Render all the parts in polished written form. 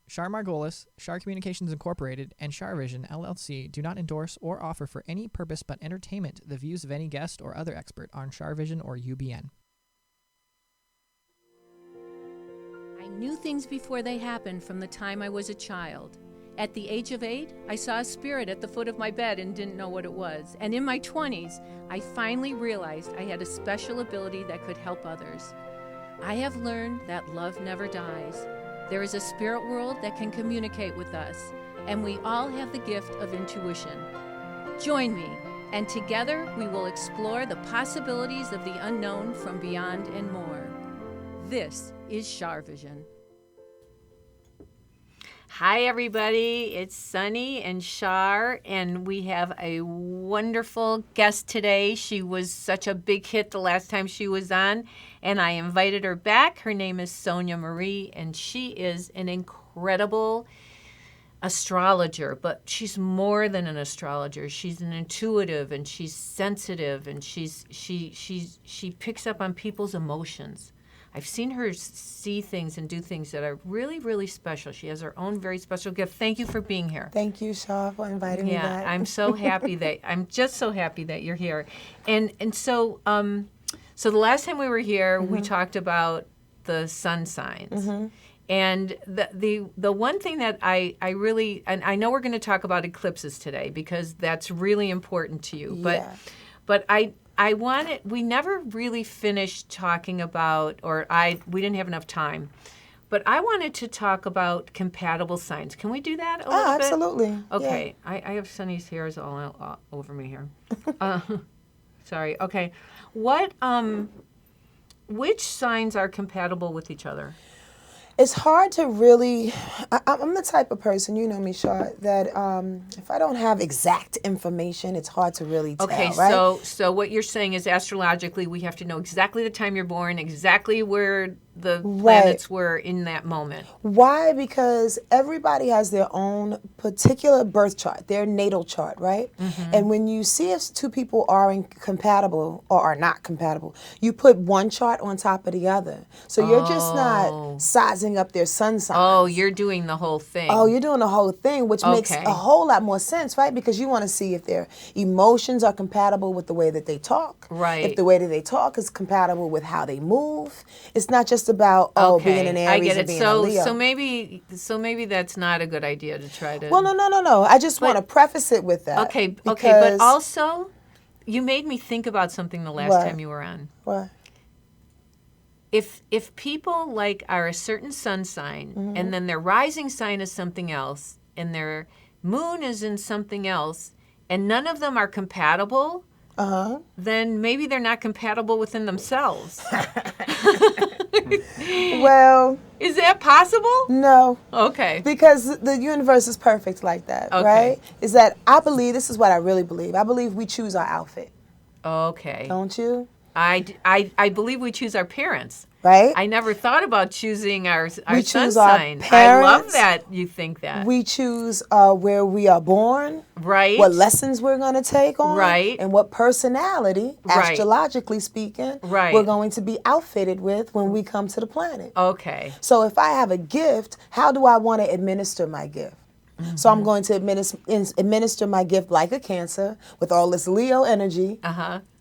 Char Margolis, Char Communications Incorporated, and CharVision LLC do not endorse or offer for any purpose but entertainment the views of any guest or other expert on CharVision or UBN. I knew things before they happened from the time I was a child. At the age of 8, I saw a spirit at the foot of my bed and didn't know what it was. And in my 20s, I finally realized I had a special ability that could help others. I have learned that love never dies. There is a spirit world that can communicate with us, and we all have the gift of intuition. Join me, and together we will explore the possibilities of the unknown from beyond and more. This is CharVision. Hi, everybody. It's Sunny and Char, and we have a wonderful guest today. She was such a big hit the last time she was on, and I invited her back. Her name is Sonja Marie, and she is an incredible astrologer, but she's more than an astrologer. She's an intuitive, and she's sensitive, and she picks up on people's emotions. I've seen her see things and do things that are really, really special. She has her own very special gift. Thank you for being here. Thank you, Char, for inviting me back. Yeah, I'm so happy I'm just so happy that you're here. And so the last time we were here, we talked about the sun signs. And the one thing that I really, and I know we're going to talk about eclipses today because that's really important to you. But I wanted, we never really finished talking about, we didn't have enough time, but I wanted to talk about compatible signs. Can we do that a little bit? Absolutely. Okay. Yeah. I have Sunny's hairs all over me here. Sorry. Okay. Which signs are compatible with each other? It's hard to really, I'm the type of person, you know me, Char, that if I don't have exact information, it's hard to really tell, right? So what you're saying is astrologically, we have to know exactly the time you're born, exactly where the planets were in that moment. Why? Because everybody has their own particular birth chart, their natal chart, right? And when you see if two people are incompatible or are not compatible, you put one chart on top of the other. So you're just not sizing up their sun signs. Oh, you're doing the whole thing. Oh, you're doing the whole thing, which makes a whole lot more sense, right? Because you want to see if their emotions are compatible with the way that they talk. Right. If the way that they talk is compatible with how they move. It's not just about being an Aries and being a Leo. So maybe that's not a good idea to try to. Well, no. I just want to preface it with that. Okay. But also, you made me think about something the last time you were on. What? If people are a certain sun sign and then their rising sign is something else and their moon is in something else and none of them are compatible, then maybe they're not compatible within themselves. Well, is that possible? No. Okay. Because the universe is perfect like that, right? Is that I believe, this is what I really believe. I believe we choose our outfit. Okay. Don't you? I believe we choose our parents. Right? I never thought about choosing our we sun choose our sign. Parents, I love that you think that. We choose where we are born. Right. What lessons we're going to take on. Right. And what personality, astrologically speaking, we're going to be outfitted with when we come to the planet. Okay. So if I have a gift, how do I want to administer my gift? So I'm going to administer my gift like a Cancer with all this Leo energy.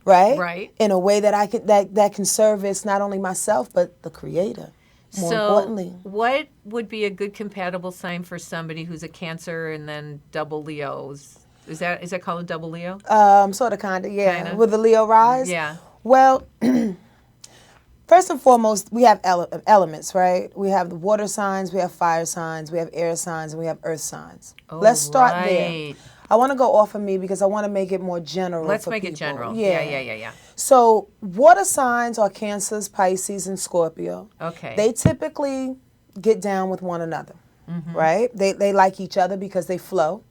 Right? In a way that I can that can service not only myself but the Creator. More importantly. What would be a good compatible sign for somebody who's a Cancer and then double Leos? Is that called a double Leo? Sort of, kind of, yeah. Kinda. With the Leo rise? Yeah. Well, first and foremost, we have elements, right? We have the water signs, we have fire signs, we have air signs, and we have earth signs. Oh, Let's start there. I want to go off of me because I want to make it more general. Let's make people. it general. Yeah. So water signs are Cancers, Pisces, and Scorpio. Okay. They typically get down with one another, right? They like each other because they flow,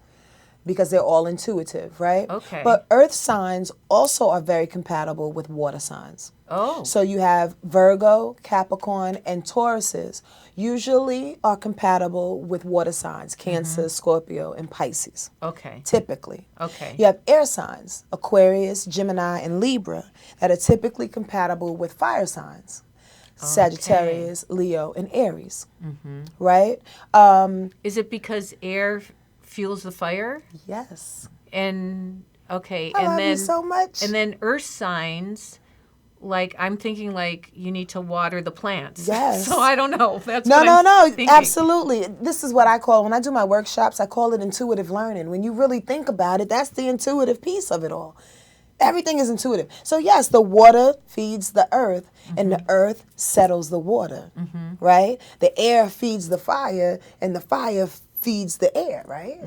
because they're all intuitive, right? Okay. But earth signs also are very compatible with water signs. Oh. So you have Virgo, Capricorn, and Tauruses usually are compatible with water signs, Cancer, Scorpio, and Pisces. Okay. Typically. Okay. You have air signs, Aquarius, Gemini, and Libra, that are typically compatible with fire signs. Sagittarius, Leo, and Aries. Right? Is it because air fuels the fire? Yes. And okay, I and love then you so much. And then earth signs, like I'm thinking like you need to water the plants. Yes. So I don't know. That's No, what I'm thinking. absolutely. This is what I call, when I do my workshops, I call it intuitive learning. When you really think about it, that's the intuitive piece of it all. Everything is intuitive. So yes, the water feeds the earth, and the earth settles the water, right? The air feeds the fire, and the fire feeds the air, right?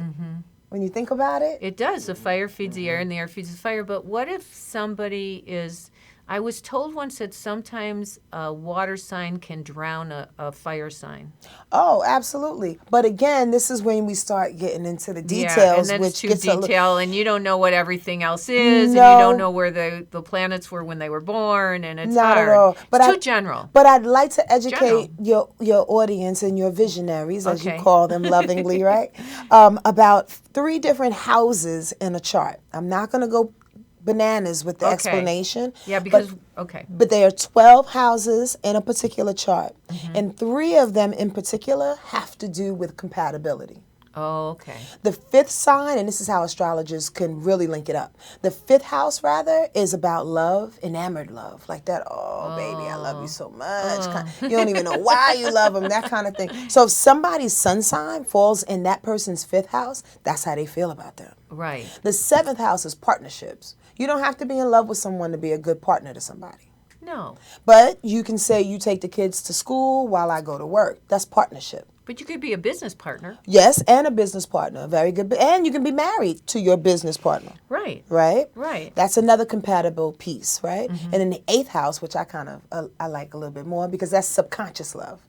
When you think about it. It does. The fire feeds the air, and the air feeds the fire. But what if somebody is... I was told once that sometimes a water sign can drown a fire sign. Oh, absolutely. But again, this is when we start getting into the details. Yeah, and then which it's too gets detailed, and you don't know what everything else is, No. and you don't know where the planets were when they were born, and it's Not hard. at all. But It's too general. But I'd like to educate your audience and your visionaries, as you call them lovingly, right? About 3 different houses in a chart. I'm not going to go bananas with the explanation. Yeah, because, But there are 12 houses in a particular chart. And 3 of them in particular have to do with compatibility. Oh, okay. The 5th sign, and this is how astrologers can really link it up. The 5th house, rather, is about love, enamored love. Like that, oh, baby, I love you so much. You don't even know why you love them, that kind of thing. So if somebody's sun sign falls in that person's 5th house, that's how they feel about them. Right. The 7th house is partnerships. You don't have to be in love with someone to be a good partner to somebody. No. But you can say you take the kids to school while I go to work. That's partnership. But you could be a business partner. Yes, and a business partner. Very good. And you can be married to your business partner. Right. Right? Right. That's another compatible piece, right? And in the 8th house, which I kind of I like a little bit more, because that's subconscious love.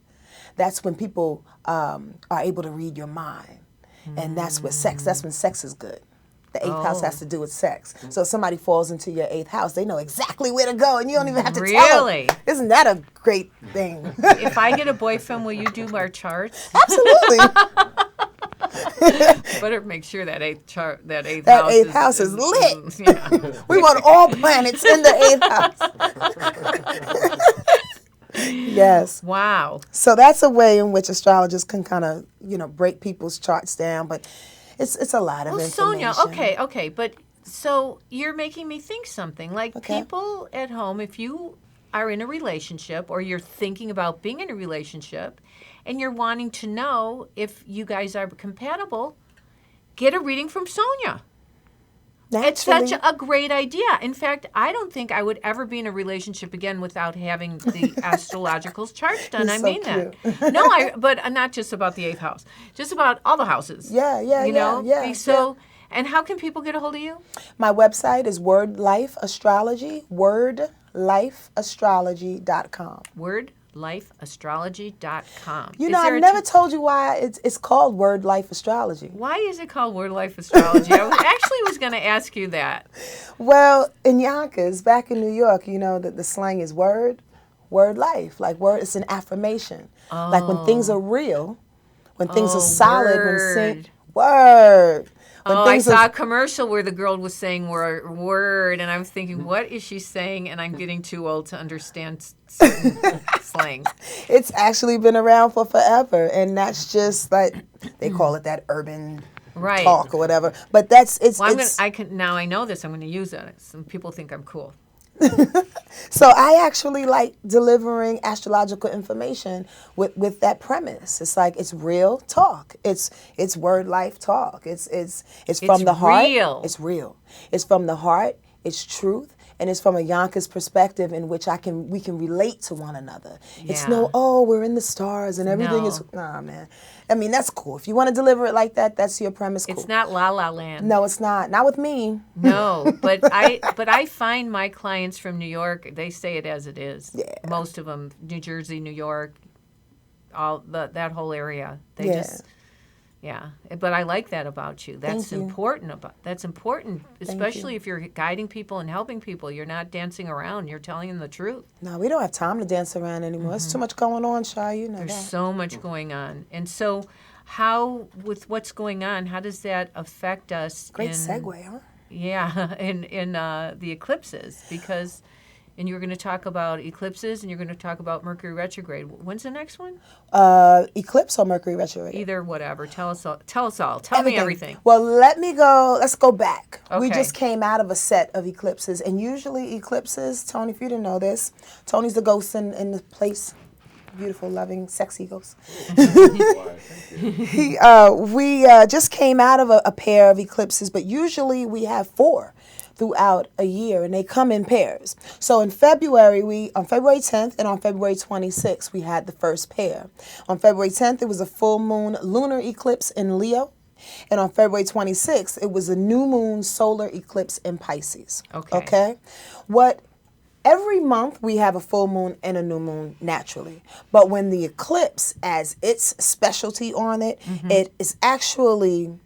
That's when people are able to read your mind. And that's when sex is good. The 8th house has to do with sex. So if somebody falls into your 8th house, they know exactly where to go, and you don't even have to tell them. Isn't that a great thing? If I get a boyfriend, will you do our charts? Absolutely. Better make sure that 8th house is lit. Yeah. We want all planets in the 8th house. Yes. Wow. So that's a way in which astrologers can kind of, break people's charts down, but it's a lot of information. Sonia, okay, but so you're making me think something. Like people at home, if you are in a relationship or you're thinking about being in a relationship and you're wanting to know if you guys are compatible, get a reading from Sonia. Naturally. It's such a great idea. In fact, I don't think I would ever be in a relationship again without having the astrological charts done. I mean that. No, but not just about the 8th house, just about all the houses. Yeah. So, and how can people get a hold of you? My website is Word Life Astrology, wordlifeastrology.com. Wordlifeastrology.com. I never told you why it's called Word Life Astrology. Why is it called Word Life Astrology? I actually was going to ask you that. Well, in Yonkers, back in New York, that the slang is word life. Like word, it's an affirmation. Oh. Like when things are real, when things are solid, word. Word. I saw a commercial where the girl was saying word, and I was thinking, what is she saying? And I'm getting too old to understand slang. It's actually been around for forever, and that's just like, they call it that urban talk or whatever. But that's, now I know this, I'm going to use it. Some people think I'm cool. So I actually like delivering astrological information with that premise. It's like it's real talk. It's word life talk. It's from the heart. It's real. It's from the heart. It's truth. And it's from a Yonkers perspective in which we can relate to one another. Yeah. It's we're in the stars and everything is, nah, man. I mean, that's cool. If you want to deliver it like that, that's your premise. Cool. It's not La La Land. No, it's not. Not with me. No, but I find my clients from New York, they say it as it is. Yeah. Most of them, New Jersey, New York, that whole area. They just. Yeah, but I like that about you. That's important. That's important, especially if you're guiding people and helping people. You're not dancing around. You're telling them the truth. No, we don't have time to dance around anymore. There's too much going on, Char. There's so much going on. And so with what's going on, how does that affect us? Great segue, huh? Yeah, in the eclipses, because And you're going to talk about eclipses, and you're going to talk about Mercury retrograde. When's the next one? Eclipse or Mercury retrograde? Either, whatever. Tell us all. Tell me everything. Well, let's go back. Okay. We just came out of a set of eclipses, and usually eclipses, Tony, if you didn't know this, Tony's the ghost in the place. Beautiful, loving, sexy ghost. We just came out of a pair of eclipses, but usually we have 4 throughout a year, and they come in pairs. So in February, on February 10th and on February 26th, we had the first pair. On February 10th, it was a full moon lunar eclipse in Leo. And on February 26th, it was a new moon solar eclipse in Pisces. Okay? Every month we have a full moon and a new moon naturally. But when the eclipse adds its specialty on it, it is actually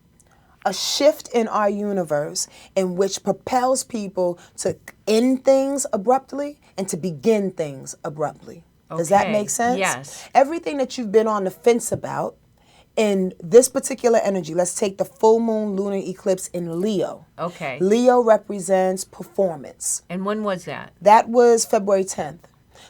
a shift in our universe in which propels people to end things abruptly and to begin things abruptly. Does that make sense? Yes. Everything that you've been on the fence about in this particular energy, let's take the full moon lunar eclipse in Leo. Okay. Leo represents performance. And when was that? That was February 10th.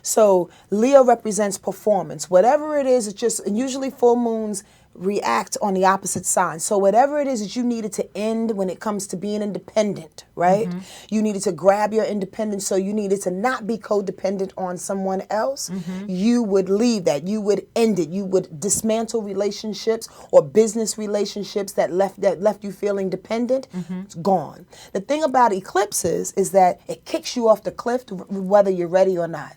So Leo represents performance. Whatever it is, it's just, and usually full moons react on the opposite sign. So whatever it is that you needed to end when it comes to being independent, right? You needed to grab your independence, so you needed to not be codependent on someone else. You would leave that. You would end it. You would dismantle relationships or business relationships that left you feeling dependent. It's gone. The thing about eclipses is that it kicks you off the cliff whether you're ready or not.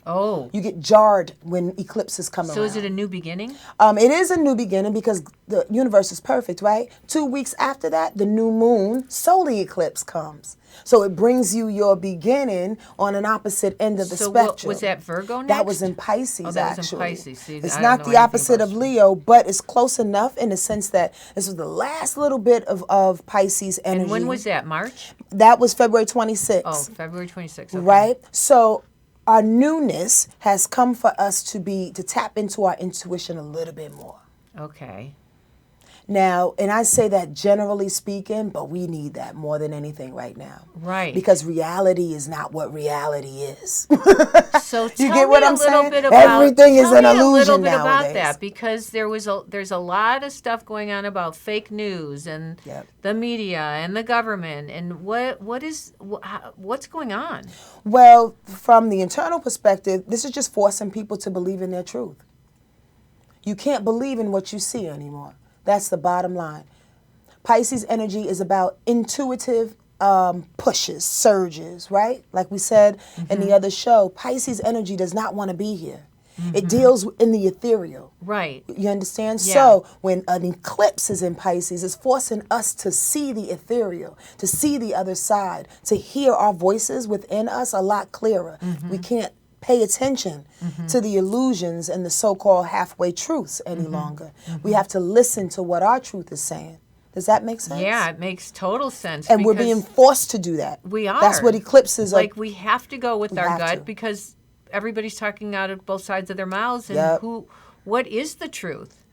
Oh. You get jarred when eclipses come around. So is it a new beginning? It is a new beginning because the universe is perfect, right? 2 weeks after that, the new moon solar eclipse comes. So it brings you your beginning on an opposite end of the spectrum. Was that Virgo next? That was in Pisces, Oh, that actually. was in Pisces. See, it's I not don't know the opposite anything of about Leo, but it's close enough in the sense that this was the last little bit of Pisces energy. And when was that? March? That was February 26th. Oh, February 26th. Okay. Right? So our newness has come for us to tap into our intuition a little bit more. Okay. Now, and I say that generally speaking, but we need that more than anything right now. Right. Because reality is not what reality is. So you get what I'm saying? Bit about, everything is an illusion a little bit nowadays. about that, because there's a lot of stuff going on about fake news and the media and the government and what's going on? Well, from the internal perspective, this is just forcing people to believe in their truth. You can't believe in what you see anymore. That's the bottom line. Pisces energy is about intuitive pushes, surges, right? Like we said in the other show, Pisces energy does not want to be here. It deals in the ethereal. Right. You understand? Yeah. So when an eclipse is in Pisces, it's forcing us to see the ethereal, to see the other side, to hear our voices within us a lot clearer. We can't pay attention to the illusions and the so-called halfway truths any longer. We have to listen to what our truth is saying. Does that make sense? Yeah, it makes total sense. And we're being forced to do that. We are. That's what eclipses are. Like, we have to go with our gut because everybody's talking out of both sides of their mouths. And what is the truth?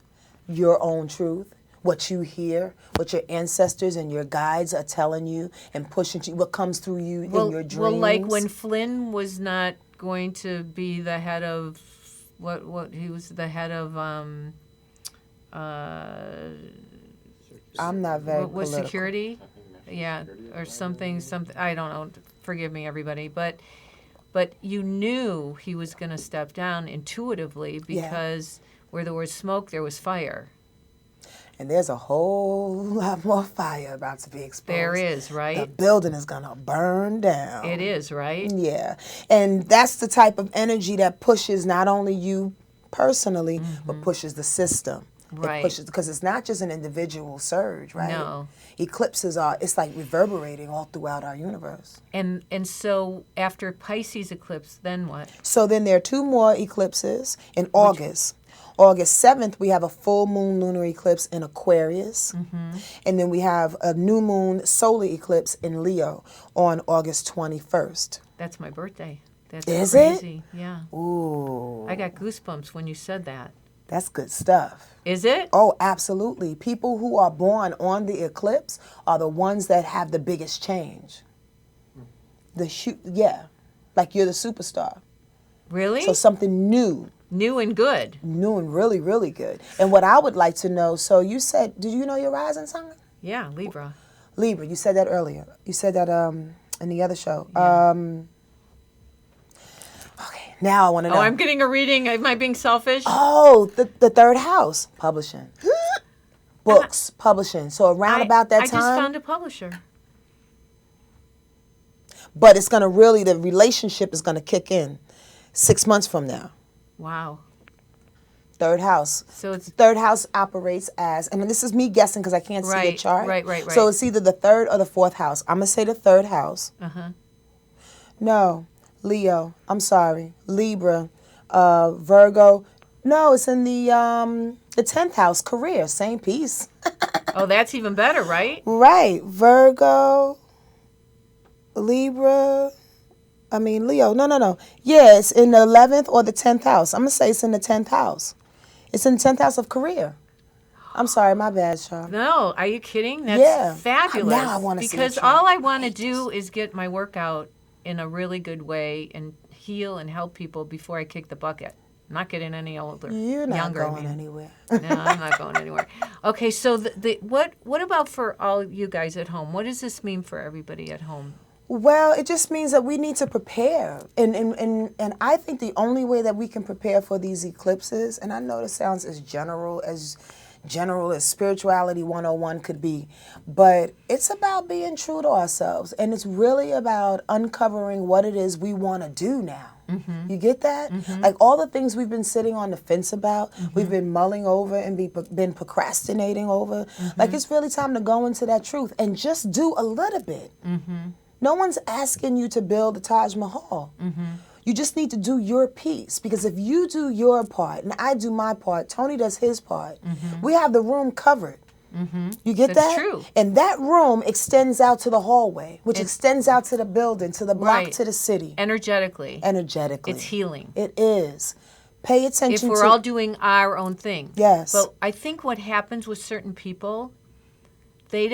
Your own truth. What you hear, what your ancestors and your guides are telling you and pushing you, what comes through you in your dreams. Well, like when Flynn was not going to be the head of he was the head of I'm not very was political. security, or something I don't know, forgive me everybody, but you knew he was going to step down intuitively because where there was smoke there was fire. And there's a whole lot more fire about to be exposed. There is, right? The building is going to burn down. It is, right? Yeah. And that's the type of energy that pushes not only you personally, but pushes the system. Right. It pushes, because it's not just an individual surge, right? No. Eclipses it's like reverberating all throughout our universe. And so after Pisces eclipse, then what? So then there are 2 more eclipses in August. August 7th, we have a full moon lunar eclipse in Aquarius. And then we have a new moon solar eclipse in Leo on August 21st. That's my birthday. That's Is crazy. it? Yeah. Ooh. I got goosebumps when you said that. That's good stuff. Is it? Oh, absolutely. People who are born on the eclipse are the ones that have the biggest change. Like you're the superstar. Really? So something new. New and good. New and really, really good. And what I would like to know, so you said, did you know your rising sign? Yeah, Libra. Libra, you said that earlier. You said that in the other show. Yeah. Okay, now I want to know. Oh, I'm getting a reading. Am I being selfish? Oh, the third house, publishing. Books, publishing. So around about that time. I just found a publisher. But it's going to really, the relationship is going to kick in 6 months from now. Wow. Third house. So it's third house operates as, and this is me guessing because I can't see the chart. Right. So it's either the third or the fourth house. I'm going to say the third house. No, Leo. I'm sorry. Libra, Virgo. No, it's in the 10th house, career. Same piece. Oh, that's even better, right? Right. Virgo, Libra. Leo. No. Yeah, it's in the 11th or the 10th house. I'm going to say it's in the 10th house. It's in the 10th house of career. I'm sorry, my bad, Char. No, are you kidding? That's fabulous. Now I want to see because all I want to do is get my work out in a really good way and heal and help people before I kick the bucket. I'm not getting any older. You're not younger, going anywhere. No, I'm not going anywhere. Okay, so what about for all you guys at home? What does this mean for everybody at home? Well, it just means that we need to prepare. And I think the only way that we can prepare for these eclipses, and I know this sounds as general as Spirituality 101 could be, but it's about being true to ourselves. And it's really about uncovering what it is we want to do now. Mm-hmm. You get that? Mm-hmm. Like all the things we've been sitting on the fence about, we've been mulling over and been procrastinating over. Like it's really time to go into that truth and just do a little bit. No one's asking you to build the Taj Mahal. You just need to do your piece, because if you do your part and I do my part, Tony does his part, we have the room covered. You get that? That's true. And that room extends out to the hallway, which extends out to the building, to the block, to the city. Energetically. It's healing. It is. Pay attention if we're all doing our own thing. Yes. But I think what happens with certain people, they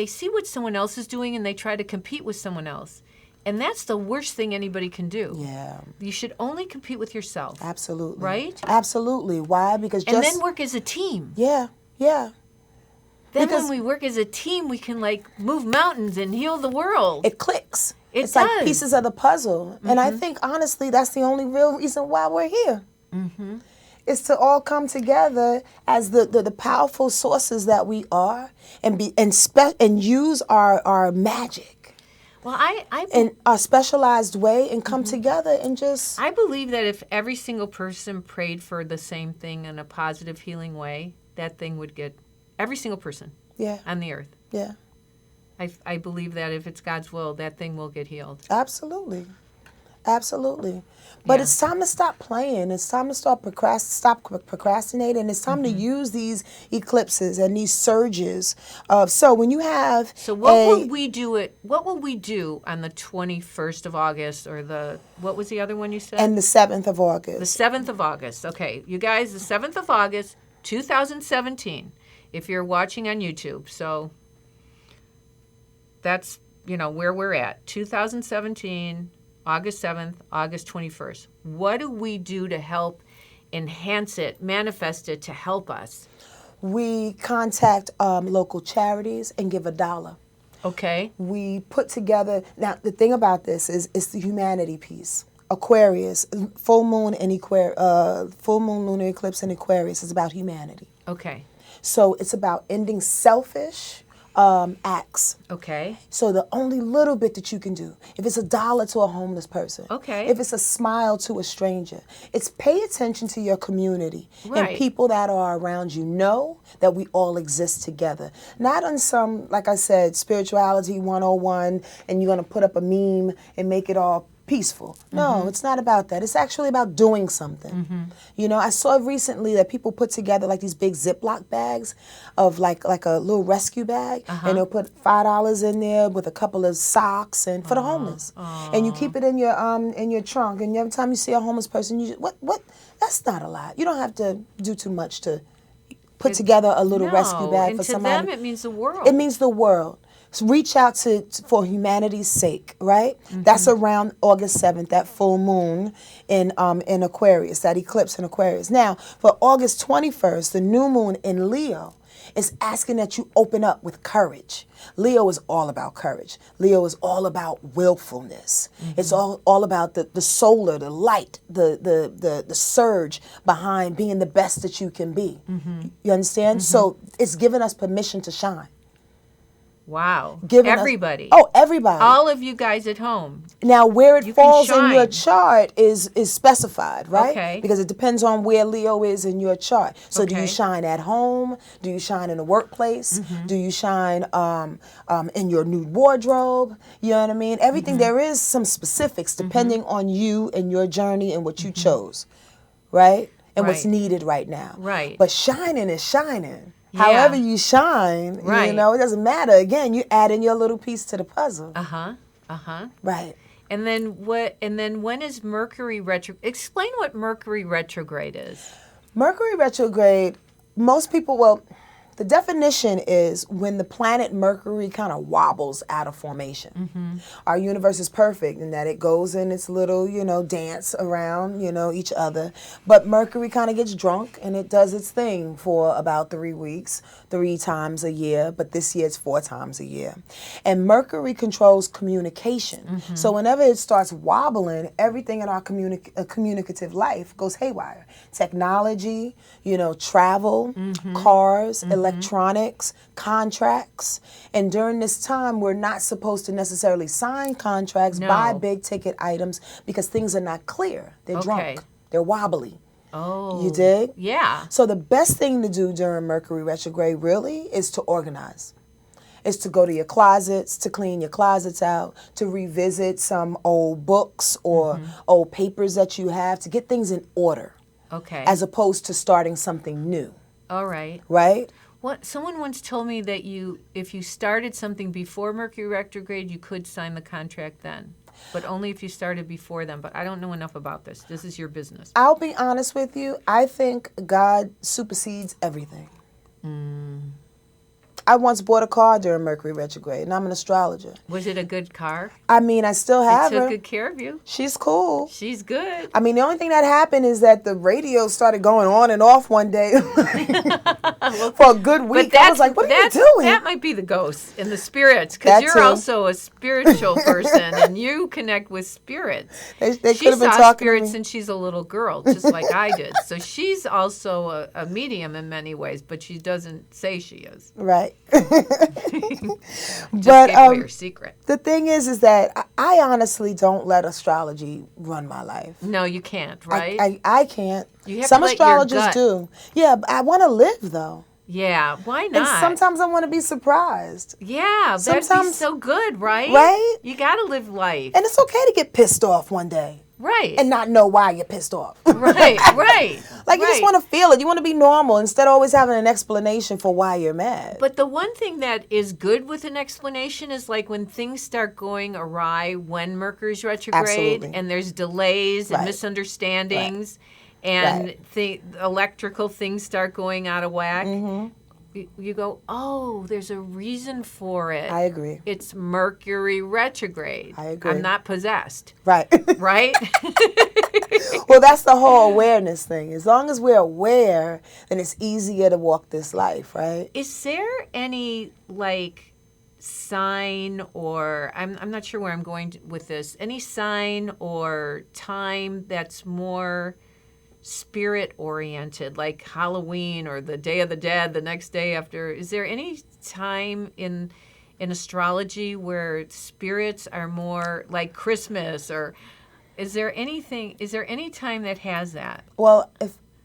see what someone else is doing and they try to compete with someone else. And that's the worst thing anybody can do. Yeah. You should only compete with yourself. Absolutely. Right? Absolutely. Why? Because and then work as a team. Yeah. Then when we work as a team, we can move mountains and heal the world. It clicks. It's does. like pieces of the puzzle. And I think, honestly, that's the only real reason why we're here. Is to all come together as the powerful sources that we are, and use our magic. Well, I in a specialized way, and come together and just. I believe that if every single person prayed for the same thing in a positive, healing way, that thing would get every single person. On the earth. Yeah. I believe that if it's God's will, that thing will get healed. Absolutely. But it's time to stop playing. It's time to stop procrastinating. It's time to use these eclipses and these surges. So when you have what will we do on the 21st of August, or what was the other one you said? And the 7th of August. The 7th of August. Okay, you guys, the 7th of August, 2017, if you're watching on YouTube. So that's, where we're at. 2017, August 7th, August 21st. What do we do to help enhance it, manifest it, to help us? We contact local charities and give $1. Okay. We put together, now the thing about this is it's the humanity piece. Aquarius, full moon, lunar eclipse in Aquarius is about humanity. Okay. So it's about ending selfish acts. Okay. So the only little bit that you can do, if it's $1 to a homeless person, if it's a smile to a stranger, it's pay attention to your community and people that are around you. Know that we all exist together. Not on some, like I said, Spirituality 101, and you're going to put up a meme and make it all peaceful. No, it's not about that. It's actually about doing something. I saw recently that people put together like these big Ziploc bags of like a little rescue bag, and they'll put $5 in there with a couple of socks and for the homeless. And you keep it in your trunk, and every time you see a homeless person, you just, what? That's not a lot. You don't have to do too much to put together a little rescue bag for somebody. And to them, it means the world. It means the world. reach out for humanity's sake, right? Mm-hmm. That's around August 7th, that full moon in Aquarius, that eclipse in Aquarius. Now, for August 21st, the new moon in Leo is asking that you open up with courage. Leo is all about courage. Leo is all about willfulness. Mm-hmm. It's all about the solar, the light, the surge behind being the best that you can be. Mm-hmm. You understand? Mm-hmm. So it's giving us permission to shine. Wow. Everybody. Everybody. All of you guys at home. Now, where it falls in your chart is specified, right? Okay. Because it depends on where Leo is in your chart. So do you shine at home? Do you shine in the workplace? Mm-hmm. Do you shine in your nude wardrobe? You know what I mean? Everything, there is some specifics depending on you and your journey and what you chose, right? And what's needed right now. Right. But shining is shining. Yeah. However you shine, you know, it doesn't matter. Again, you add in your little piece to the puzzle. Right. And then what? And then when is Mercury retrograde? Explain what Mercury retrograde is. Mercury retrograde, most people, well, the definition is when the planet Mercury kind of wobbles out of formation. Mm-hmm. Our universe is perfect in that it goes in its little, you know, dance around, you know, each other. But Mercury kind of gets drunk and it does its thing for about 3 weeks, 3 times a year. But this year it's 4 times a year. And Mercury controls communication. Mm-hmm. So whenever it starts wobbling, everything in our communicative life goes haywire. Technology, you know, travel, cars, electronics, contracts. And during this time, we're not supposed to necessarily sign contracts, buy big ticket items, because things are not clear. They're drunk. They're wobbly. Oh. You dig? Yeah. So the best thing to do during Mercury retrograde really is to organize. Is to go to your closets, to clean your closets out, to revisit some old books or old papers that you have, to get things in order. Okay. As opposed to starting something new. All right. Right? Someone once told me that if you started something before Mercury retrograde, you could sign the contract then, but only if you started before then. But I don't know enough about this. This is your business. I'll be honest with you. I think God supersedes everything. I once bought a car during Mercury retrograde, and I'm an astrologer. Was it a good car? I mean, I still have her. It took good care of you. She's cool. She's good. I mean, the only thing that happened is that the radio started going on and off one day for a good week. I was like, what are you doing? That might be the ghosts and the spirits, because you're also a spiritual person, and you connect with spirits. They could have been talking to me. She saw spirits since she's a little girl, just like I did. So she's also a medium in many ways, but she doesn't say she is. Right. Just gave away your secret. The thing is that I honestly don't let astrology run my life. No, you can't, right? I can't. You have Some to let astrologers your gut. Do. Yeah, but I want to live though. Yeah, why not? And sometimes I want to be surprised. Yeah, that'd be so good, right? Right? You got to live life. And it's okay to get pissed off one day. Right. And not know why you're pissed off. Right. Like, you just want to feel it. You want to be normal instead of always having an explanation for why you're mad. But the one thing that is good with an explanation is like when things start going awry when Mercury's retrograde. Absolutely. And there's delays and misunderstandings and the electrical things start going out of whack. You go, oh, there's a reason for it. I agree. It's Mercury retrograde. I agree. I'm not possessed. Right. Right? Well, that's the whole awareness thing. As long as we're aware, then it's easier to walk this life, right? Is there any, like, sign or, I'm not sure where I'm going with this, any sign or time that's more spirit oriented, like Halloween or the Day of the Dead, the next day after? Is there any time in astrology where spirits are more like Christmas, or is there any time that has that? Well,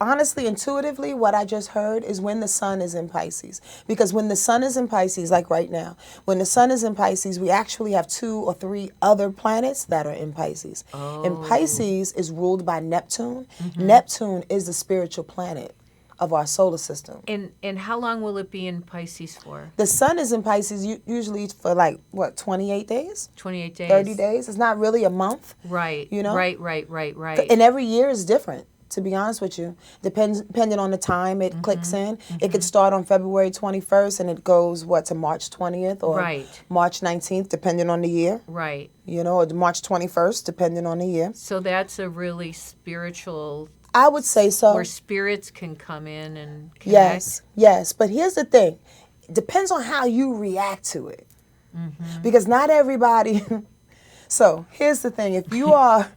honestly, intuitively, what I just heard is when the sun is in Pisces. Because when the sun is in Pisces, like right now, when the sun is in Pisces, we actually have 2 or 3 other planets that are in Pisces. Oh. And Pisces is ruled by Neptune. Neptune is the spiritual planet of our solar system. And how long will it be in Pisces for? The sun is in Pisces usually for 28 days? 28 days. 30 days. It's not really a month. Right. You know? Right. And every year is different. to be honest with you. Depending on the time it clicks in. It could start on February 21st and it goes, to March 20th or March 19th, depending on the year. Right. Or March 21st, depending on the year. So that's a really spiritual... I would say so. Where spirits can come in and connect. Yes. But here's the thing. It depends on how you react to it. Because not everybody... So here's the thing. If you are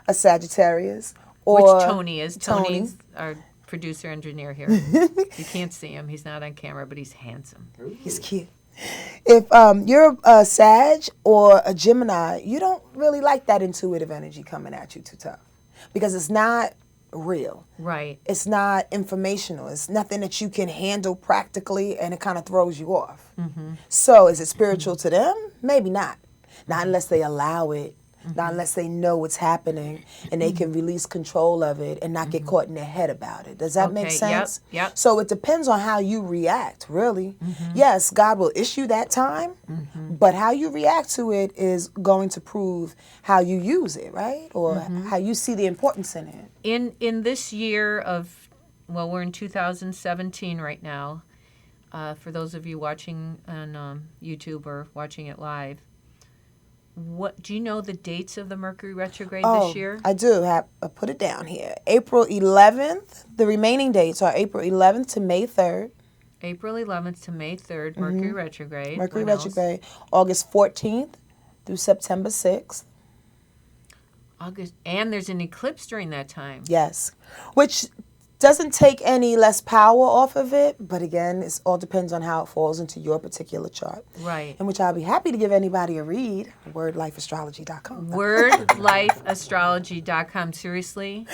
a Sagittarius or... Which Tony is. Tony's our producer engineer here. You can't see him. He's not on camera, but he's handsome. He's cute. If you're a Sag or a Gemini, you don't really like that intuitive energy coming at you too tough. Because it's not real. Right. It's not informational. It's nothing that you can handle practically, and it kind of throws you off. So is it spiritual to them? Maybe not. Not unless they allow it, not unless they know what's happening and they can release control of it and not get caught in their head about it. Does that make sense? Yep. So it depends on how you react, really. Yes, God will issue that time, but how you react to it is going to prove how you use it, right? Or how you see the importance in it. In this year of, we're in 2017 right now. For those of you watching on YouTube or watching it live, what do you know the dates of the Mercury retrograde this year? I do. I put it down here. April 11th. The remaining dates are April 11th to May 3rd. April 11th to May 3rd, Mercury retrograde. Mercury retrograde. August 14th through September 6th. And there's an eclipse during that time. Yes, which doesn't take any less power off of it, but again, it all depends on how it falls into your particular chart. Right. In which I'll be happy to give anybody a read, wordlifeastrology.com. Wordlifeastrology.com. Seriously?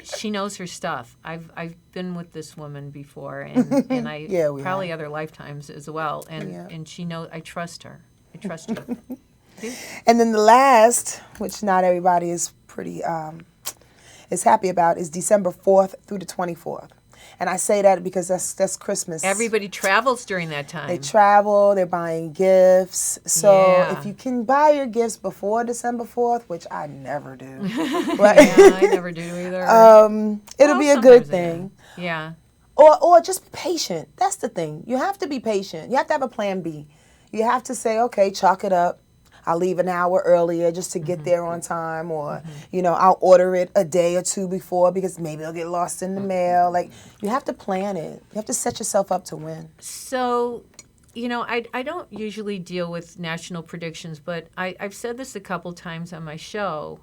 She knows her stuff. I've been with this woman before, and I probably other lifetimes as well, and she knows. I trust her. I trust you. And then the last, which not everybody is pretty... is happy about, is December 4th through the 24th. And I say that because that's Christmas. Everybody travels during that time. They travel, they're buying gifts. So if you can buy your gifts before December 4th, which I never do. Right? Yeah, I never do either. It'll be a good thing. Yeah. Or just be patient. That's the thing. You have to be patient. You have to have a plan B. You have to say, okay, chalk it up. I'll leave an hour earlier just to get there on time, or, I'll order it a day or two before because maybe it'll get lost in the mail. Like, you have to plan it. You have to set yourself up to win. So, I don't usually deal with national predictions, but I've said this a couple times on my show,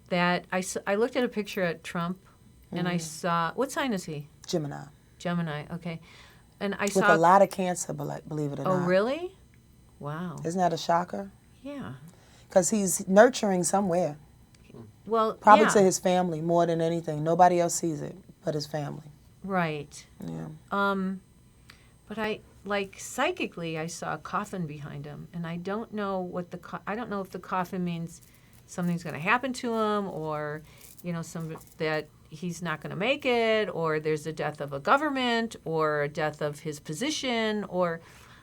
that I looked at a picture at Trump, and I saw, what sign is he? Gemini, okay. And I with saw... a lot of cancer, believe it or not. Oh, really? Wow. Isn't that a shocker? Yeah. Because he's nurturing somewhere. Well, probably to his family more than anything. Nobody else sees it but his family. Right. Yeah. But psychically, I saw a coffin behind him, and I don't know I don't know if the coffin means something's going to happen to him, or that he's not going to make it, or there's a death of a government, or a death of his position, or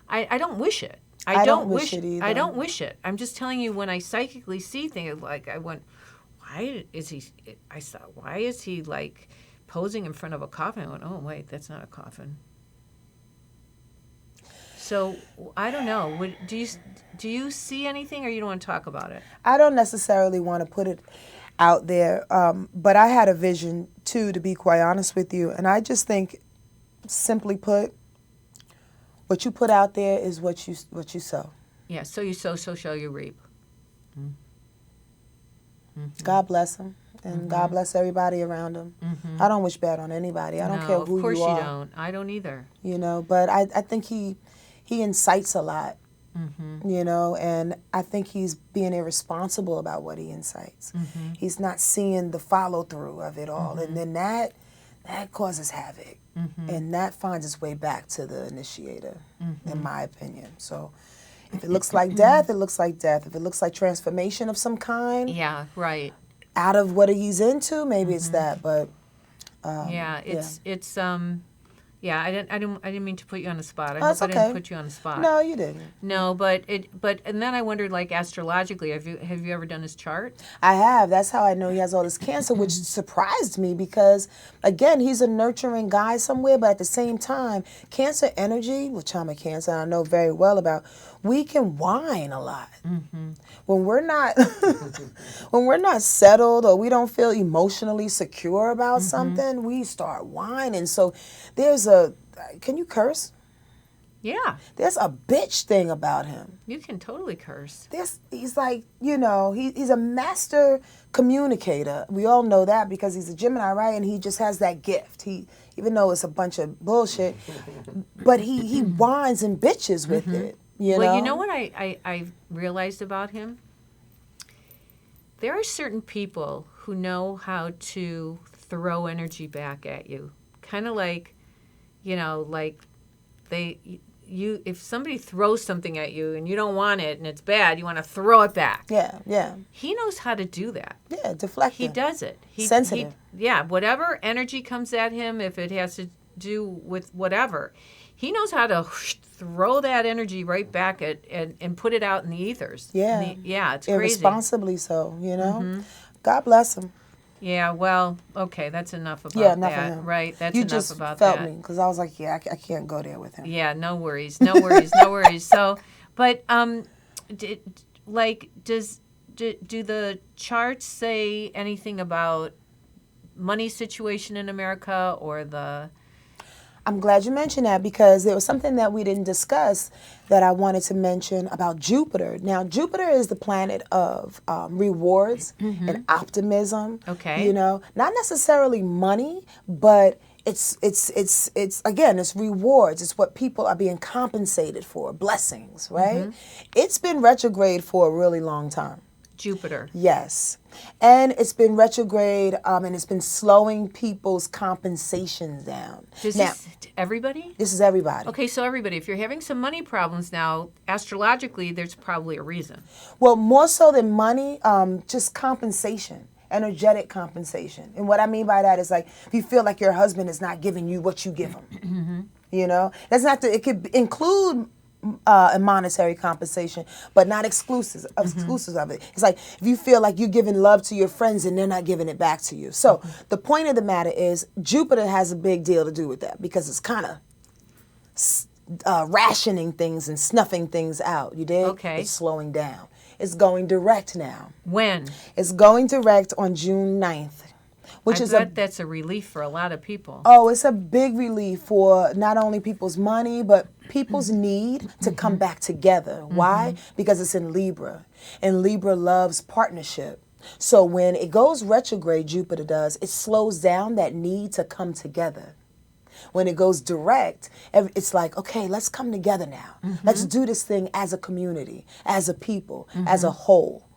I don't wish it. I don't wish it either. I don't wish it. I'm just telling you, when I psychically see things, I went, why is he posing in front of a coffin? I went, oh, wait, that's not a coffin. So I don't know. Do you see anything, or you don't want to talk about it? I don't necessarily want to put it out there, but I had a vision too, to be quite honest with you, and I just think, simply put, what you put out there is what you sow. Yeah, so you sow, so shall you reap. Mm-hmm. God bless him, and God bless everybody around him. I don't wish bad on anybody. I don't care who you are. Of course you don't. I don't either. But I think he incites a lot, and I think he's being irresponsible about what he incites. He's not seeing the follow-through of it all, and then that causes havoc. And that finds its way back to the initiator, in my opinion. So if it looks like death, it looks like death. If it looks like transformation of some kind, out of what he's into, maybe it's that. But it's Yeah, I didn't mean to put you on the spot. I Oh, hope it's I didn't okay. put you on the spot. No, you didn't. No, and then I wondered, like, astrologically, have you ever done his chart? I have. That's how I know he has all this Cancer, which surprised me because, again, he's a nurturing guy somewhere, but at the same time, Cancer energy, which I'm a Cancer and I know very well about, we can whine a lot. Mm-hmm. When we're not settled or we don't feel emotionally secure about something, we start whining. So can you curse? Yeah. There's a bitch thing about him. You can totally curse. He's like, he's a master communicator. We all know that because he's a Gemini, right? And he just has that gift. Even though it's a bunch of bullshit, but he whines and bitches with it. Well, you know what I realized about him? There are certain people who know how to throw energy back at you. Kind of like, if somebody throws something at you and you don't want it and it's bad, you want to throw it back. Yeah. He knows how to do that. Yeah, deflect. He does it. Sensitive. Whatever energy comes at him, if it has to do with whatever, he knows how to throw that energy right back and put it out in the ethers. Yeah. It's crazy. Irresponsibly so, God bless him. Yeah, well, okay, that's enough about enough that. of him. Right, that's you enough just about felt that. me because I was like, I can't go there with him. Yeah, no worries. So, but do the charts say anything about money situation in America or the? I'm glad you mentioned that because there was something that we didn't discuss that I wanted to mention about Jupiter. Now, Jupiter is the planet of rewards and optimism. Okay. Not necessarily money, but it's again, it's rewards. It's what people are being compensated for, blessings, right? It's been retrograde for a really long time. Jupiter. Yes. And it's been retrograde and it's been slowing people's compensations down. This everybody? This is everybody. Okay, so everybody, if you're having some money problems now, astrologically, there's probably a reason. Well, more so than money, just compensation. Energetic compensation. And what I mean by that is like, if you feel like your husband is not giving you what you give him, that's not it could include a monetary compensation, but not exclusive of it. It's like if you feel like you're giving love to your friends and they're not giving it back to you. So the point of the matter is Jupiter has a big deal to do with that because it's kind of rationing things and snuffing things out. You dig? Okay. It's slowing down. It's going direct now. When? It's going direct on June 9th. I bet that's a relief for a lot of people. Oh, it's a big relief for not only people's money, but people's need to come back together. Why? Because it's in Libra. And Libra loves partnership. So when it goes retrograde, Jupiter does, it slows down that need to come together. When it goes direct, it's like, okay, let's come together now. Let's do this thing as a community, as a people, as a whole,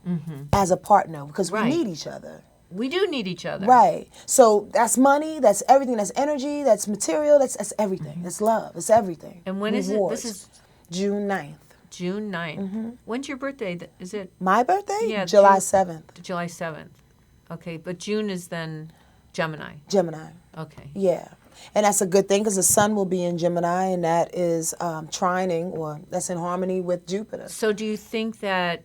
as a partner, because we need each other. We do need each other. Right. So that's money, that's everything, that's energy, that's material, that's everything. That's love, it's everything. And when Rewards. is it? This is June 9th. June 9th. When's your birthday? Is it? My birthday? Yeah, July 7th. July 7th. Okay, but June is then Gemini. Gemini. Okay. Yeah. And that's a good thing because the sun will be in Gemini and that is trining or that's in harmony with Jupiter. So do you think that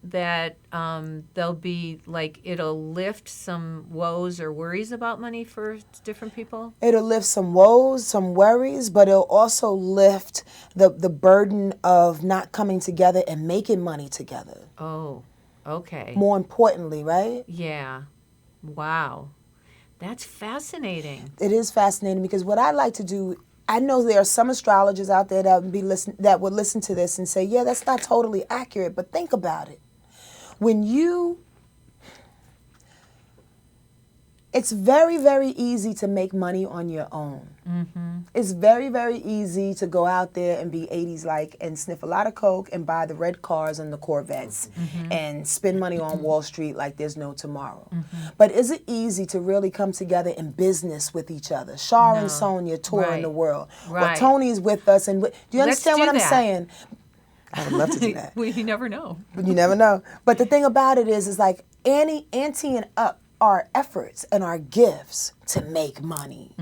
there'll be like it'll lift some woes or worries about money for different people? It'll lift some woes, some worries, but it'll also lift the burden of not coming together and making money together. Oh, okay. More importantly, right? Yeah. Wow. That's fascinating. It is fascinating because what I like to do, I know there are some astrologers out there that would listen to this and say, yeah, that's not totally accurate, but think about it. It's very, very easy to make money on your own. It's very, very easy to go out there and be 80s-like and sniff a lot of coke and buy the red cars and the Corvettes and spend money on Wall Street like there's no tomorrow. But is it easy to really come together in business with each other? Char and Sonia touring the world. Well, Tony's with us. And do you understand what I'm saying? I would love to do that. You never know. You never know. But the thing about it is like anteing up our efforts and our gifts to make money.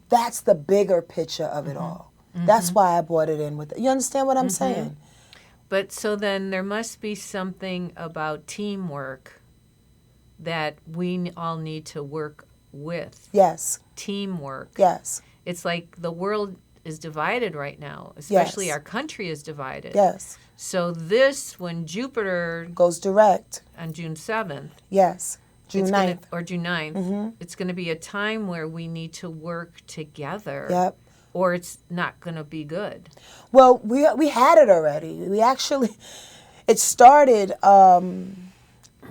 That's the bigger picture of it all. That's why I brought it in with it. You understand what I'm saying? But so then there must be something about teamwork that we all need to work with. Yes. Teamwork. Yes. It's like the world is divided right now, especially our country is divided. Yes. So this, when Jupiter goes direct on June 7th. Yes. June 9th. Or June 9th. It's going to be a time where we need to work together. Yep. Or it's not going to be good. Well, we had it already. It started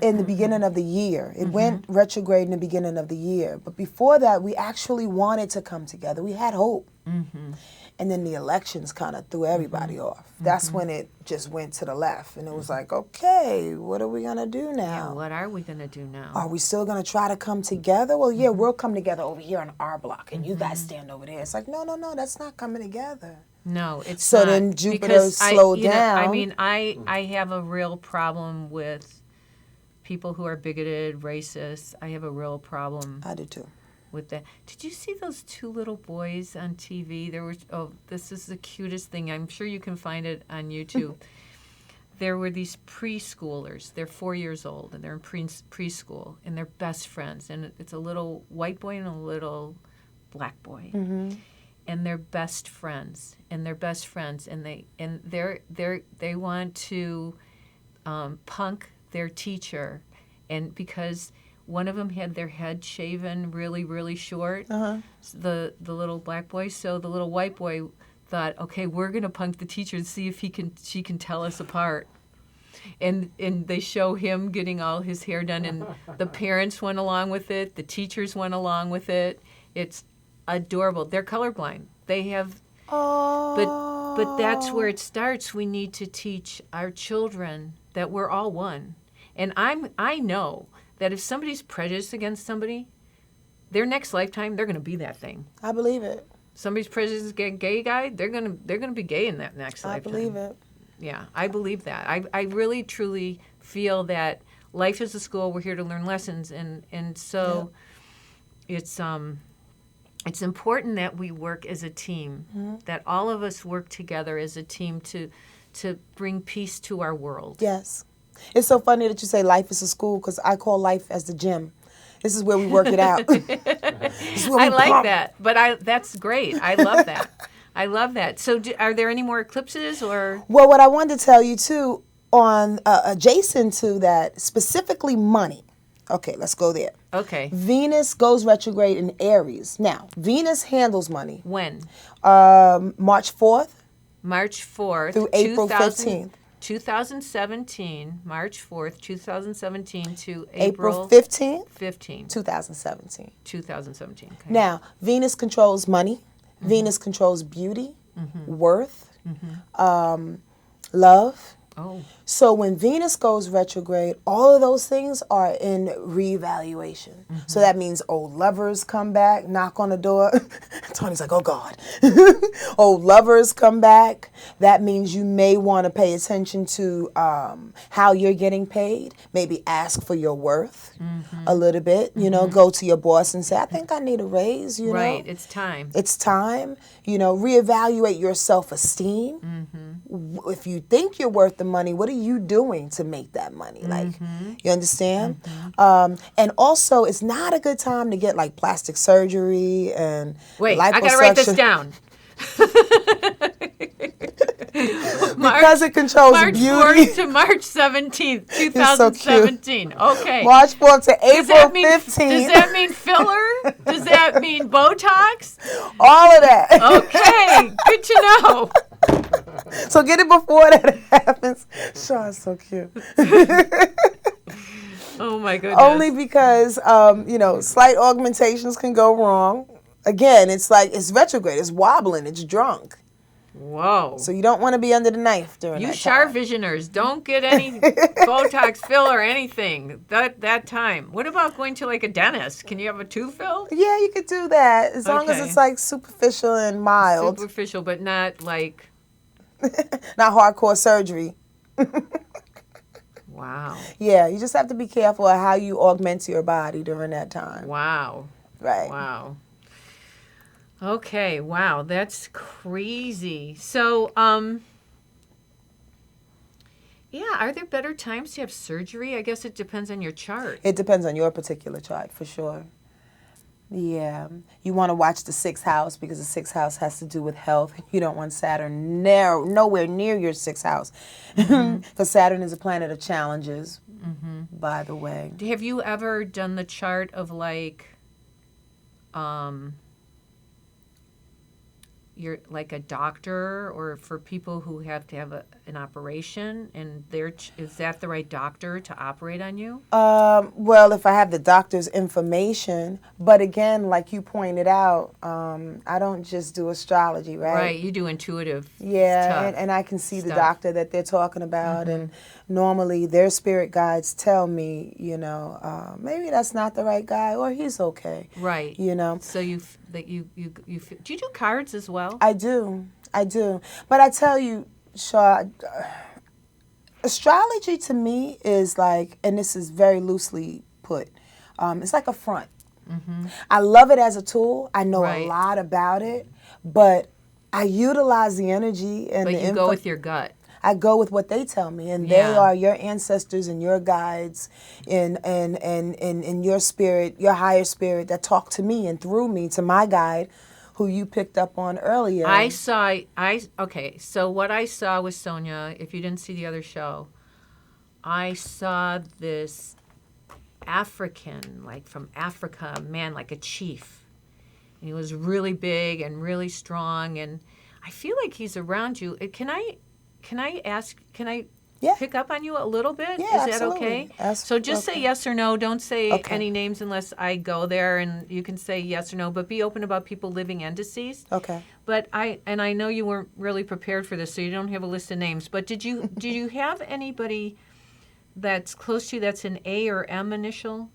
in the beginning of the year. It went retrograde in the beginning of the year. But before that, we actually wanted to come together. We had hope. And then the elections kind of threw everybody off. That's when it just went to the left. And it was like, okay, what are we going to do now? Yeah, what are we going to do now? Are we still going to try to come together? Well, yeah, we'll come together over here on our block. And you guys stand over there. It's like, no, that's not coming together. No, it's so not. So then Jupiter slowed down. I have a real problem with people who are bigoted, racist. I have a real problem. I do too. With that. Did you see those two little boys on TV? This is the cutest thing. I'm sure you can find it on YouTube. There were these preschoolers. They're 4 years old, and they're in preschool, and they're best friends. And it's a little white boy and a little black boy. And they're best friends. And they want to punk their teacher, and because one of them had their head shaven really, really short, the little black boy. So the little white boy thought, okay, we're going to punk the teacher and see if she can tell us apart. And they show him getting all his hair done, and the parents went along with it. The teachers went along with it. It's adorable. They're colorblind. They have, but that's where it starts. We need to teach our children that we're all one. And I know that if somebody's prejudiced against somebody, their next lifetime they're going to be that thing. I believe it. Somebody's prejudiced against a gay guy, they're going to be gay in that next lifetime. I believe it. Yeah, I believe that. I really truly feel that life is a school. We're here to learn lessons, and so it's important that we work as a team. That all of us work together as a team to bring peace to our world. Yes. It's so funny that you say life is a school, because I call life as the gym. This is where we work it out. I like that, but that's great. I love that. I love that. So are there any more eclipses? Or? Well, what I wanted to tell you, too, on adjacent to that, specifically money. Okay, let's go there. Okay. Venus goes retrograde in Aries. Now, Venus handles money. When? March 4th. March 4th. Through April 15th. 2017, March 4th, 2017 to April 15th? 2017. 2017. Okay. Now, Venus controls money. Venus controls beauty, worth, love. Oh. So when Venus goes retrograde, all of those things are in reevaluation. So that means old lovers come back, knock on the door. Tony's like, oh God. Old lovers come back. That means you may want to pay attention to how you're getting paid. Maybe ask for your worth a little bit. You know, go to your boss and say, I think I need a raise. You know, right, it's time. It's time. You know, reevaluate your self-esteem. If you think you're worth the money, what are you doing to make that money? Like, you understand? And also, it's not a good time to get like plastic surgery and wait, I gotta write this down. Because it controls March beauty. 4th to March 17th, 2017. So okay. March 4th to April 15th. Does that mean filler? Does that mean Botox? All of that. Okay, good to know. So get it before that happens. Char is so cute. Oh my goodness. Only because, you know, slight augmentations can go wrong. Again, it's like, it's retrograde, it's wobbling, it's drunk. Whoa. So you don't want to be under the knife during that time. You CharVisioners, don't get any Botox fill or anything that time. What about going to like a dentist? Can you have a tooth filled? Yeah, you could do that, as long as it's like superficial and mild. Superficial, but not like... Not hardcore surgery. Wow. Yeah, you just have to be careful of how you augment your body during that time. Wow. Right. Wow. Okay, wow, that's crazy. So, yeah, are there better times to have surgery? I guess it depends on your chart. It depends on your particular chart, for sure. Yeah. You want to watch the 6th house because the 6th house has to do with health. You don't want Saturn nowhere near your 6th house. Because Saturn is a planet of challenges, by the way. Have you ever done the chart of like, you're like a doctor, or for people who have to have an operation, and is that the right doctor to operate on you? Well, if I have the doctor's information, but again, like you pointed out, I don't just do astrology, right? Right, you do intuitive stuff. And I can see the doctor that they're talking about, and normally their spirit guides tell me, maybe that's not the right guy, or he's okay. Right. So do you do cards as well? I do. But I tell you, Char, astrology to me is like, and this is very loosely put, it's like a front. I love it as a tool. I know a lot about it, but I utilize the energy and But you go with your gut. I go with what they tell me, and they are your ancestors and your guides and your spirit, your higher spirit that talk to me and through me to my guide, who you picked up on earlier. Okay, so what I saw with Sonia, if you didn't see the other show, I saw this African, like from Africa, man, like a chief. And he was really big and really strong, and I feel like he's around you. Can I pick up on you a little bit? Yeah, Is that okay? So just say yes or no. Don't say any names unless I go there, and you can say yes or no, but be open about people living and deceased. Okay. But I know you weren't really prepared for this, so you don't have a list of names. But did you have anybody that's close to you that's an A or M initial?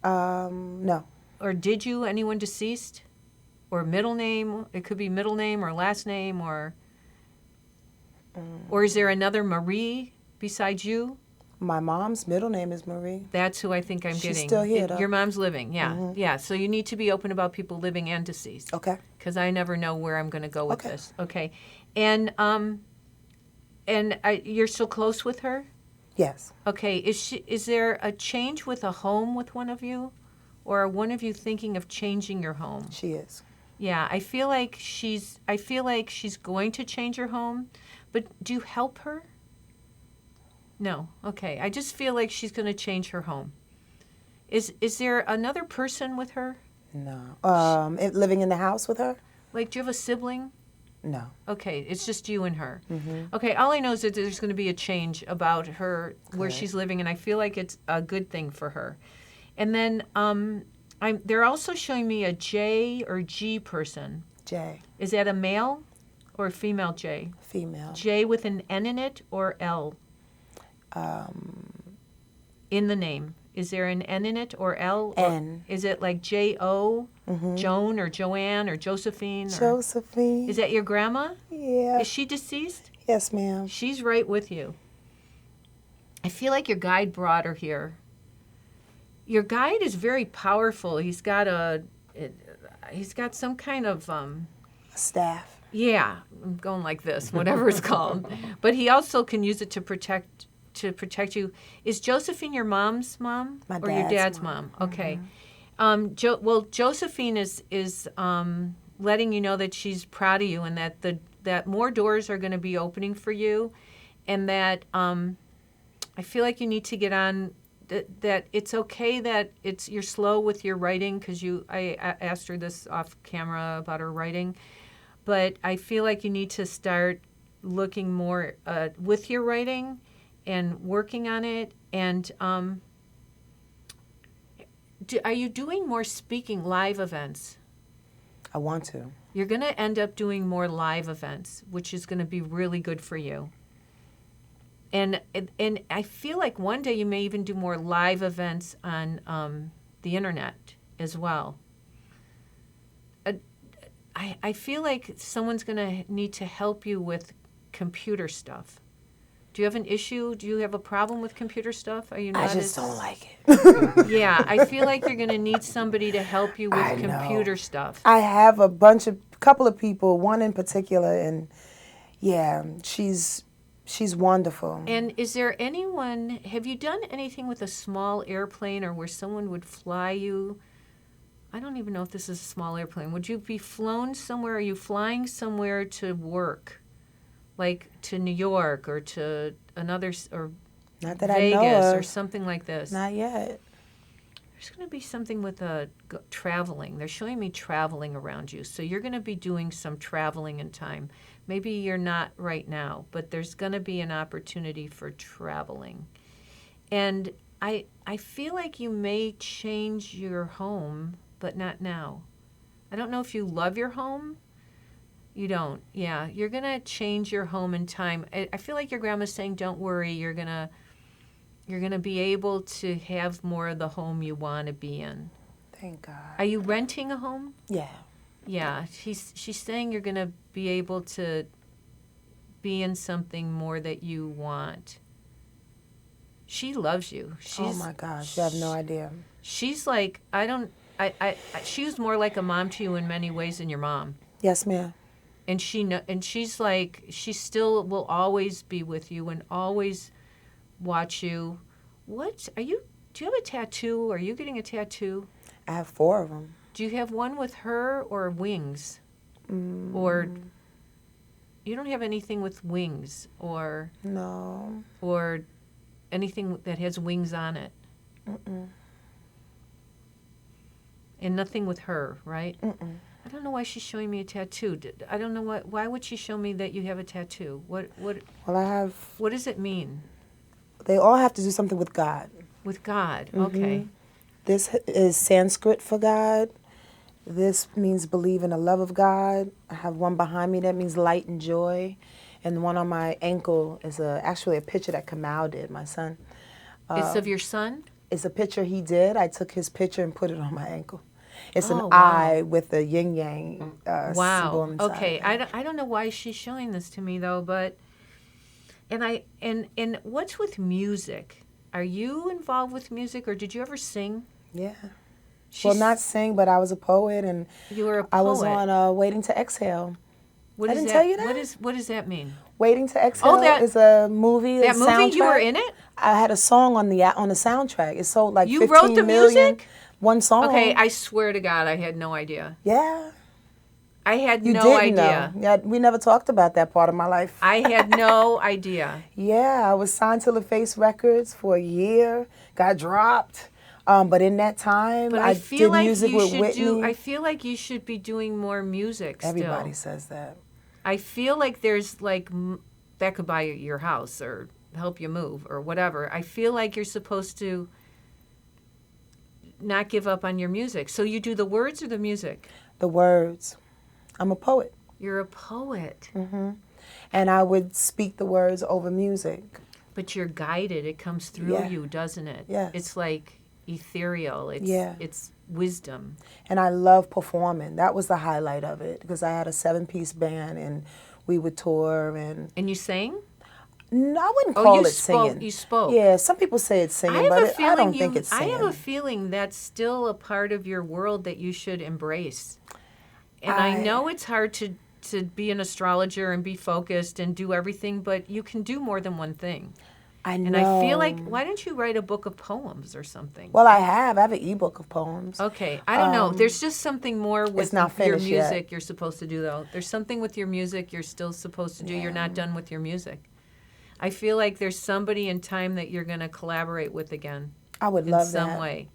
No. Or did you? Anyone deceased? Or middle name? It could be middle name or last name, or is there another Marie besides you? My mom's middle name is Marie. That's who I think I'm getting. She's still here, though. Your mom's living, yeah. Yeah, so you need to be open about people living and deceased. Okay. Because I never know where I'm going to go with this. Okay. And you're still close with her? Yes. Okay. Is there a change with a home with one of you? Or are one of you thinking of changing your home? She is. Yeah, I feel like she's going to change her home. But do you help her? No. Okay. I just feel like she's going to change her home. Is there another person with her? No. Living in the house with her? Like, do you have a sibling? No. Okay. It's just you and her. Okay. All I know is that there's going to be a change about her, where she's living, and I feel like it's a good thing for her. And then they're also showing me a J or G person. J. Is that a male? Or female J? Female. J with an N in it or L? In the name. Is there an N in it or L? N. Or is it like J-O, Joan or Joanne or Josephine? Josephine. Is that your grandma? Yeah. Is she deceased? Yes, ma'am. She's right with you. I feel like your guide brought her here. Your guide is very powerful. He's got some kind of... staff. Yeah, I'm going like this, whatever it's called. But he also can use it to protect you. Is Josephine your mom's mom? Or your dad's mom? Okay. Josephine is letting you know that she's proud of you, and that more doors are going to be opening for you, and that I feel like you need to get on. That it's okay that you're slow with your writing, because I asked her this off camera about her writing. But I feel like you need to start looking more with your writing and working on it. And are you doing more speaking live events? I want to. You're going to end up doing more live events, which is going to be really good for you. And I feel like one day you may even do more live events on the internet as well. I feel like someone's going to need to help you with computer stuff. Do you have an issue? Do you have a problem with computer stuff? Are you not? I just don't like it. Yeah, I feel like you're going to need somebody to help you with computer stuff. I have a couple of people, one in particular, and yeah, she's wonderful. And is there anyone, have you done anything with a small airplane or where someone would fly you? I don't even know if this is a small airplane. Would you be flown somewhere? Are you flying somewhere to work? Like to New York or to another, or Not that Vegas I know of. or something like this? Not yet. There's going to be something with traveling. They're showing me traveling around you. So you're going to be doing some traveling in time. Maybe you're not right now, but there's going to be an opportunity for traveling. And I feel like you may change your home, but not now. I don't know if you love your home. You don't. Yeah, you're going to change your home in time. I feel like your grandma's saying, don't worry, you're going to be able to have more of the home you want to be in. Thank God. Are you renting a home? Yeah. Yeah, she's saying you're going to be able to be in something more that you want. She loves you. Oh my gosh, you have no idea. She's like, she was more like a mom to you in many ways than your mom. Yes, ma'am. And she's like, she still will always be with you and always watch you. Do you have a tattoo? Are you getting a tattoo? I have 4 of them. Do you have one with her or wings? Or you don't have anything with wings or No. or anything that has wings on it? Mm-mm. And nothing with her, right? Mm-mm. I don't know why she's showing me a tattoo. I don't know why would she show me that you have a tattoo? What Well, I have. what does it mean? They all have to do something with God. With God. Okay. This is Sanskrit for God. This means believe in the love of God. I have one behind me that means light and joy. And the one on my ankle is actually a picture that Kamau did, my son. It's of your son? It's a picture he did. I took his picture and put it on my ankle. It's an wow. eye with a yin-yang symbol Wow. inside. Okay. I don't know why she's showing this to me though, but and what's with music? Are you involved with music or did you ever sing? Yeah. Well, not sing, but I was a poet, and you were a poet. I was on Waiting to Exhale. I didn't tell you that? What does that mean? Waiting to Exhale is a movie. That movie, soundtrack. you were in it? I had a song on the soundtrack. It sold like 15 wrote the million. music? One song. Okay, I swear to God, I had no idea. Yeah. I had You no didn't idea. know. Yeah, we never talked about that part of my life. I had no idea. Yeah, I was signed to LaFace Records for a year, got dropped. But in that time, But I feel did like music you with should Whitney. I feel like you should be doing more music still. Everybody says that. I feel like there's like that could buy your house or help you move or whatever. I feel like you're supposed to not give up on your music. So you do the words or the music? The words. I'm a poet. You're a poet. Mm-hmm. And I would speak the words over music. But you're guided. It comes through you, doesn't it? Yes. It's like ethereal. It's wisdom. And I love performing. That was the highlight of it because I had a 7-piece band and we would tour and you sang? No, I wouldn't call it singing. You spoke. Yeah, some people say it's singing, but I don't think it's singing. I have a feeling that's still a part of your world that you should embrace. And I know it's hard to be an astrologer and be focused and do everything, but you can do more than one thing. I know. And I feel like, why don't you write a book of poems or something? Well, I have an ebook of poems. Okay. I don't know. There's just something more with your music yet. You're supposed to do, though. There's something with your music you're still supposed to do. You're not done with your music. I feel like there's somebody in time that you're going to collaborate with again. I would love that. In some way.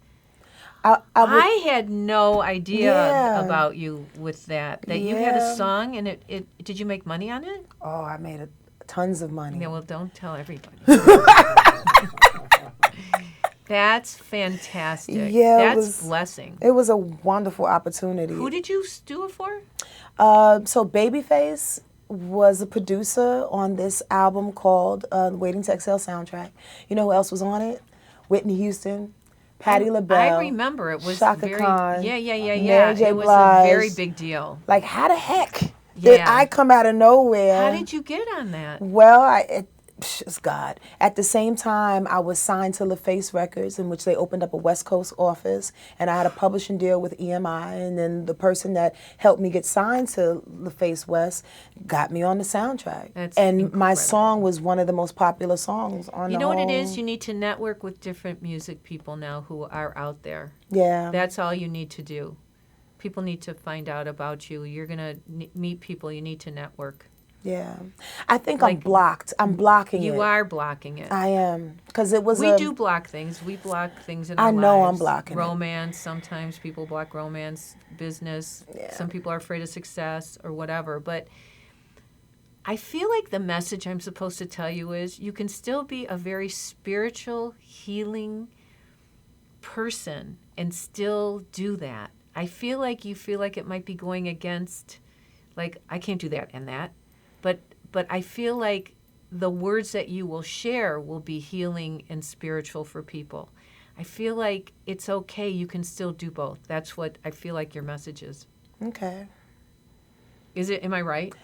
I had no idea about you with that you had a song and it did you make money on it? Oh, I made tons of money. Yeah, well, don't tell everybody. That's fantastic. Yeah, that's blessing. It was a wonderful opportunity. Who did you do it for? So Babyface was a producer on this album called Waiting to Exhale soundtrack. You know who else was on it? Whitney Houston. Patti LaBelle. I remember it was Shaka very Khan, yeah. Mary J. It was Blige. a very big deal. Like, how the heck did I come out of nowhere? How did you get on that? Well, It's God. At the same time, I was signed to LaFace Records, in which they opened up a West Coast office, and I had a publishing deal with EMI, and then the person that helped me get signed to LaFace West got me on the soundtrack. That's and incredible. My song was one of the most popular songs on You the know what whole... it is? You need to network with different music people now who are out there. Yeah. That's all you need to do. People need to find out about you. You're going to meet people. You need to network. Yeah. I think I'm blocked. I'm blocking it. You are blocking it. I am. Because it was We do block things. We block things in our lives. I know I'm blocking romance, sometimes people block romance, business. Yeah. Some people are afraid of success or whatever. But I feel like the message I'm supposed to tell you is you can still be a very spiritual, healing person and still do that. I feel like you feel like it might be going against, like, I can't do that and that. But I feel like the words that you will share will be healing and spiritual for people. I feel like it's okay. You can still do both. That's what I feel like your message is. Okay. Am I right?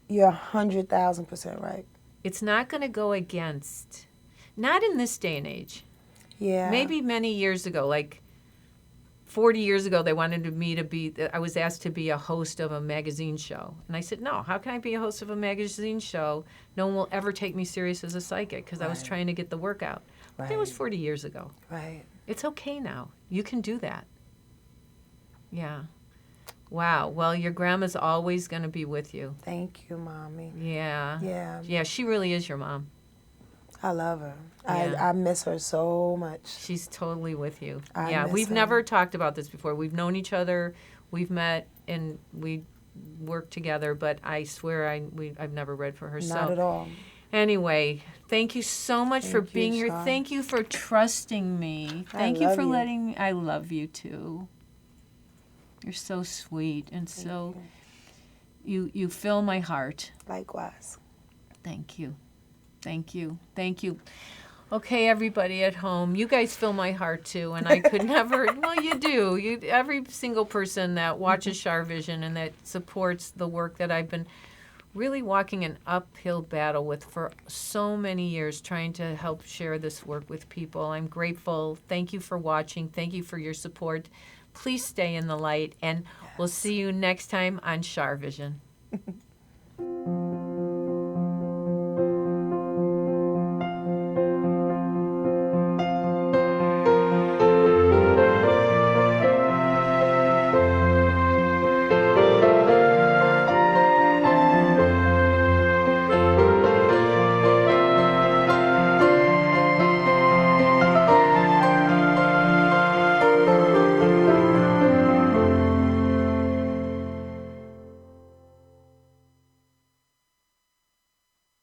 You're 100,000% right. It's not going to go against, not in this day and age. Yeah. Maybe many years ago, like 40 years ago, they wanted me to be, I was asked to be a host of a magazine show. And I said, no, how can I be a host of a magazine show? No one will ever take me serious as a psychic because I was trying to get the work out. But that was 40 years ago. Right. It's okay now. You can do that. Yeah. Wow. Well, your grandma's always going to be with you. Thank you, Mommy. Yeah. Yeah. Yeah, she really is your mom. I love her. Yeah. I miss her so much. She's totally with you. I miss we've her. never talked about this before. We've known each other. We've met and we worked together, but I swear I've never read for her. Not at all. Anyway, thank you so much for being here. Char. Thank you for trusting me. Thank you love for you. letting me. I love you too. You're so sweet and so you fill my heart. Likewise. Thank you. Thank you. Thank you. Okay, everybody at home, you guys fill my heart too, and I could never, well, you do. Every single person that watches CharVision and that supports the work that I've been really walking an uphill battle with for so many years, trying to help share this work with people. I'm grateful. Thank you for watching. Thank you for your support. Please stay in the light, and we'll see you next time on CharVision.